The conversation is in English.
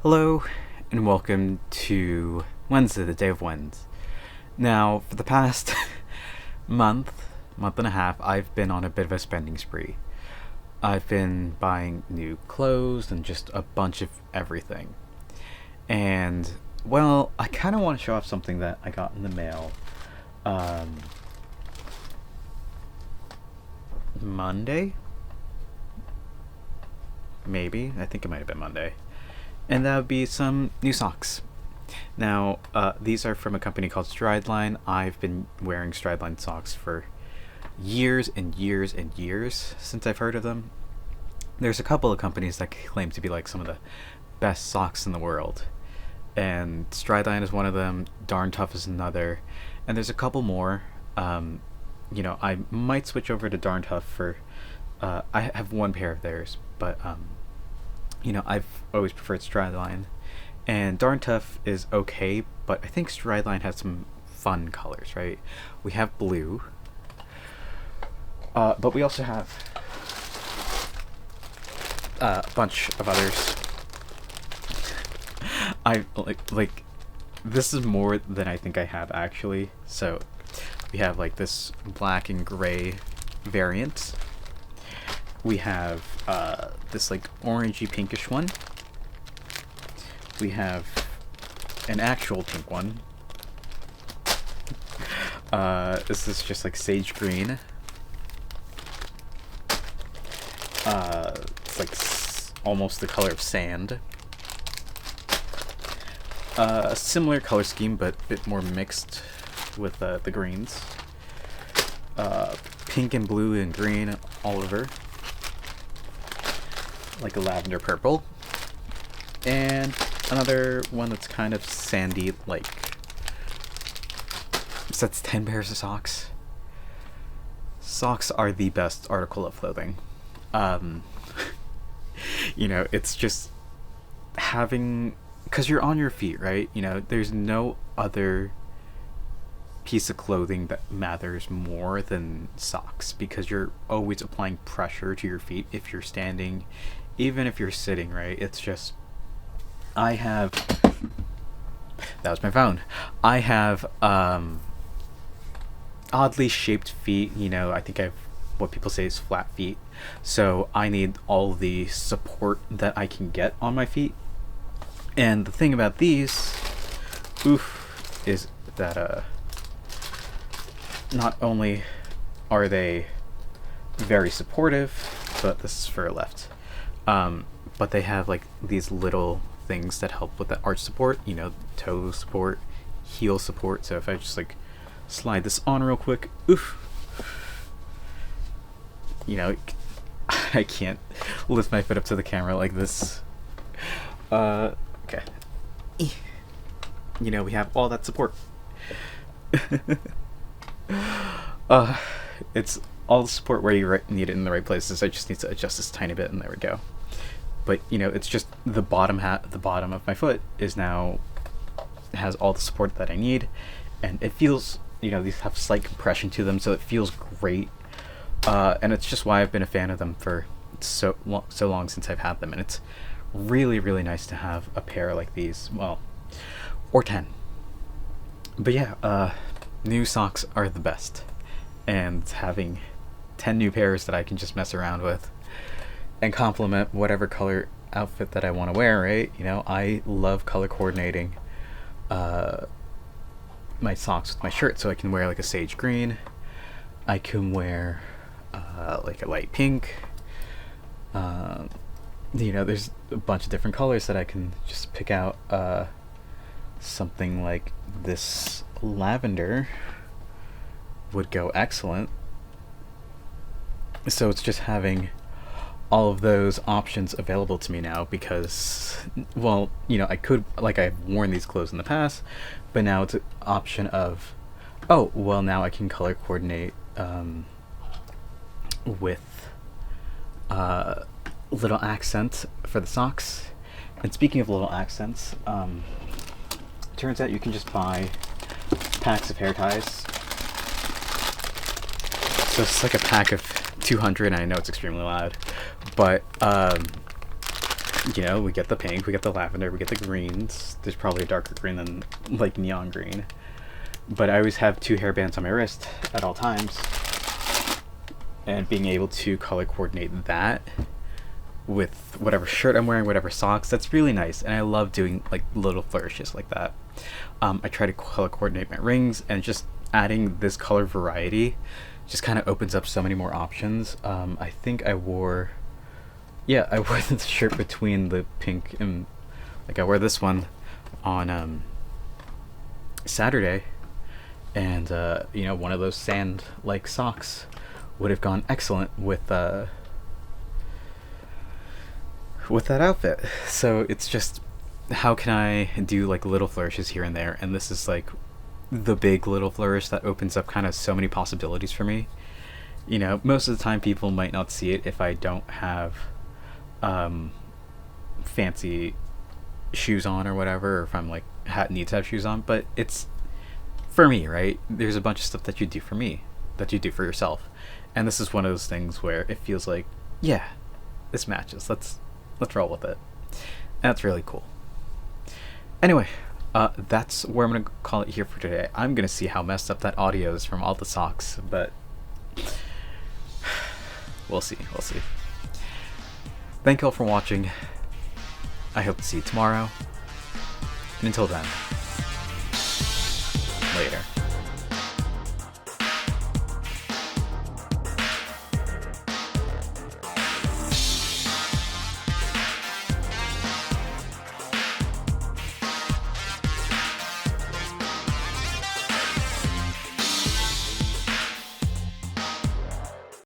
Hello, and welcome to Wednesday, the Day of Wins. Now, for the past month and a half, I've been on a bit of a spending spree. I've been buying new clothes and just a bunch of everything. And, well, I kind of want to show off something that I got in the mail Monday? Maybe. I think it might have been Monday. And that would be some new socks. Now, these are from a company called Strideline. I've been wearing Strideline socks for years and years and years since I've heard of them. There's a couple of companies that claim to be like some of the best socks in the world. And Strideline is one of them, Darn Tough is another, and there's a couple more. I might switch over to Darn Tough for, I have one pair of theirs, but I've always preferred Strideline. And Darn Tough is okay, but I think Strideline has some fun colors, right? We have blue, but we also have a bunch of others. I like this is more than I think I have actually. So we have like this black and gray variant. We have this like orangey pinkish one. We have an actual pink one. This is just like sage green. It's like almost the color of sand. A similar color scheme, but a bit more mixed with the greens. Pink and blue and green all over. Like a lavender purple. And another one that's kind of sandy, like. So that's 10 pairs of socks. Socks are the best article of clothing. It's just having. Because you're on your feet, right? There's no other piece of clothing that matters more than socks, because you're always applying pressure to your feet if you're standing, even if you're sitting, right? It's just, that was my phone. I have oddly shaped feet. I think I have what people say is flat feet, so I need all the support that I can get on my feet. And the thing about these, is that not only are they very supportive, but this is for left, but they have like these little things that help with the arch support, toe support, heel support. So if I just like slide this on real quick, I can't lift my foot up to the camera like this. Okay. We have all that support. It's all the support where you need it in the right places. I just need to adjust this tiny bit, and there we go. But it's just the bottom of my foot has all the support that I need, and it feels, these have slight compression to them, so it feels great. And it's just why I've been a fan of them for so long since I've had them, and it's really, really nice to have a pair like these. Well, or 10. But yeah, new socks are the best, and having 10 new pairs that I can just mess around with and complement whatever color outfit that I want to wear, right? I love color coordinating my socks with my shirt, so I can wear like a sage green, I can wear like a light pink. There's a bunch of different colors that I can just pick out. Something like this lavender would go excellent. So it's just having all of those options available to me now, because, well, I could, like, I've worn these clothes in the past, but now it's an option of, now I can color coordinate with little accent for the socks. And speaking of little accents, turns out you can just buy packs of hair ties. So it's like a pack of 200, and I know it's extremely loud, but you know, we get the pink, we get the lavender, we get the greens. There's probably a darker green than like neon green. But I always have 2 hairbands on my wrist at all times. And being able to color coordinate that with whatever shirt I'm wearing, whatever socks, that's really nice. And I love doing like little flourishes like that. I try to color coordinate my rings, and just adding this color variety just kind of opens up so many more options. I think I wore the shirt between the pink and, like, I wore this one on Saturday, and you know, one of those sand like socks would have gone excellent with that outfit. So it's just, how can I do like little flourishes here and there, and this is like the big little flourish that opens up kind of so many possibilities for me. You know, most of the time people might not see it if I don't have fancy shoes on or whatever, or if I'm like need to have shoes on, but it's for me, right? There's a bunch of stuff that you do for me, that you do for yourself, and this is one of those things where it feels like, yeah, this matches. Let's roll with it. And that's really cool. Anyway, that's where I'm gonna call it here for today. I'm gonna see how messed up that audio is from all the socks, but we'll see. Thank you all for watching. I hope to see you tomorrow. And until then, later.